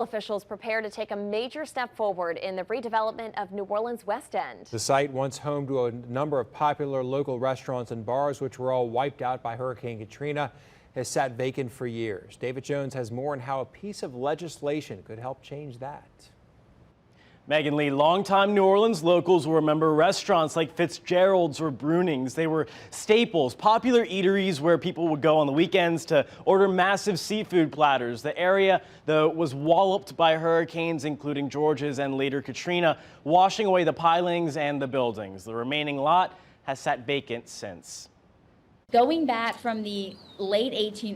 Officials prepare to take a major step forward in the redevelopment of New Orleans' West End. The site, once home to a number of popular local restaurants and bars, which were all wiped out by Hurricane Katrina, has sat vacant for years. David Jones has more on how a piece of legislation could help change that. Megan Lee, longtime New Orleans locals will remember restaurants like Fitzgerald's or Bruning's. They were staples, popular eateries where people would go on the weekends to order massive seafood platters. The area, though, was walloped by hurricanes, including George's and later Katrina, washing away the pilings and the buildings. The remaining lot has sat vacant since. Going back from the late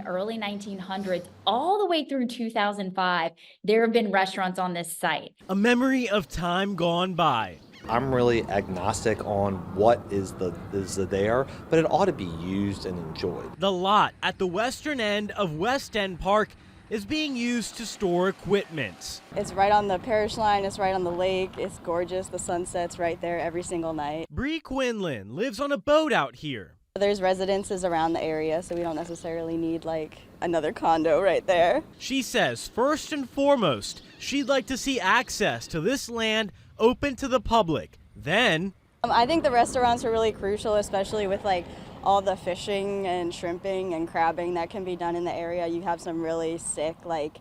early 1900s, all the way through 2005, there have been restaurants on this site. A memory of time gone by. I'm really agnostic on what is there, but it ought to be used and enjoyed. The lot at the western end of West End Park is being used to store equipment. It's right on the parish line, it's right on the lake, it's gorgeous, the sunset's right there every single night. Bree Quinlan lives on a boat out here. There's residences around the area, so we don't necessarily need like another condo right there. She says first and foremost, she'd like to see access to this land open to the public. Then I think the restaurants are really crucial, especially with like all the fishing and shrimping and crabbing that can be done in the area. You have some really sick like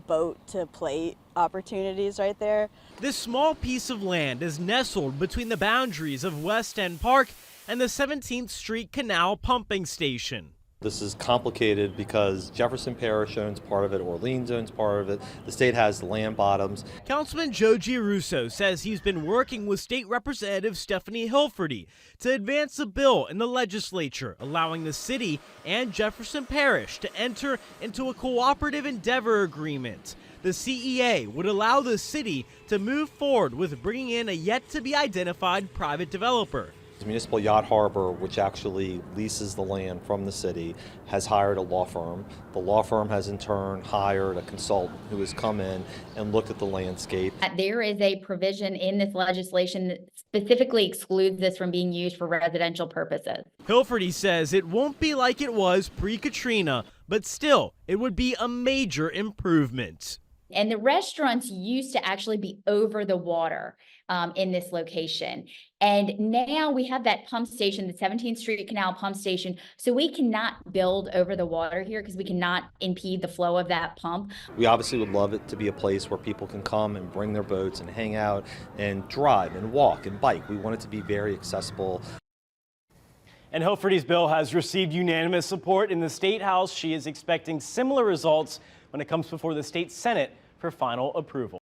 boat to plate opportunities right there. This small piece of land is nestled between the boundaries of West End Park and the 17th Street Canal pumping station. This is complicated because Jefferson Parish owns part of it, Orleans owns part of it, the state has the land bottoms. Councilman Joe Giarrusso says he's been working with State Representative Stephanie Hilferty to advance a bill in the legislature allowing the city and Jefferson Parish to enter into a cooperative endeavor agreement. The CEA would allow the city to move forward with bringing in a yet-to-be-identified private developer. The Municipal Yacht Harbor, which actually leases the land from the city, has hired a law firm. The law firm has in turn hired a consultant who has come in and looked at the landscape. There is a provision in this legislation that specifically excludes this from being used for residential purposes. Hilferty says it won't be like it was pre-Katrina, but still, it would be a major improvement. And the restaurants used to actually be over the water in this location. And now we have that pump station, the 17th Street Canal pump station. So we cannot build over the water here because we cannot impede the flow of that pump. We obviously would love it to be a place where people can come and bring their boats and hang out and drive and walk and bike. We want it to be very accessible. And Hilferty's bill has received unanimous support in the State House. She is expecting similar results when it comes before the State Senate for final approval.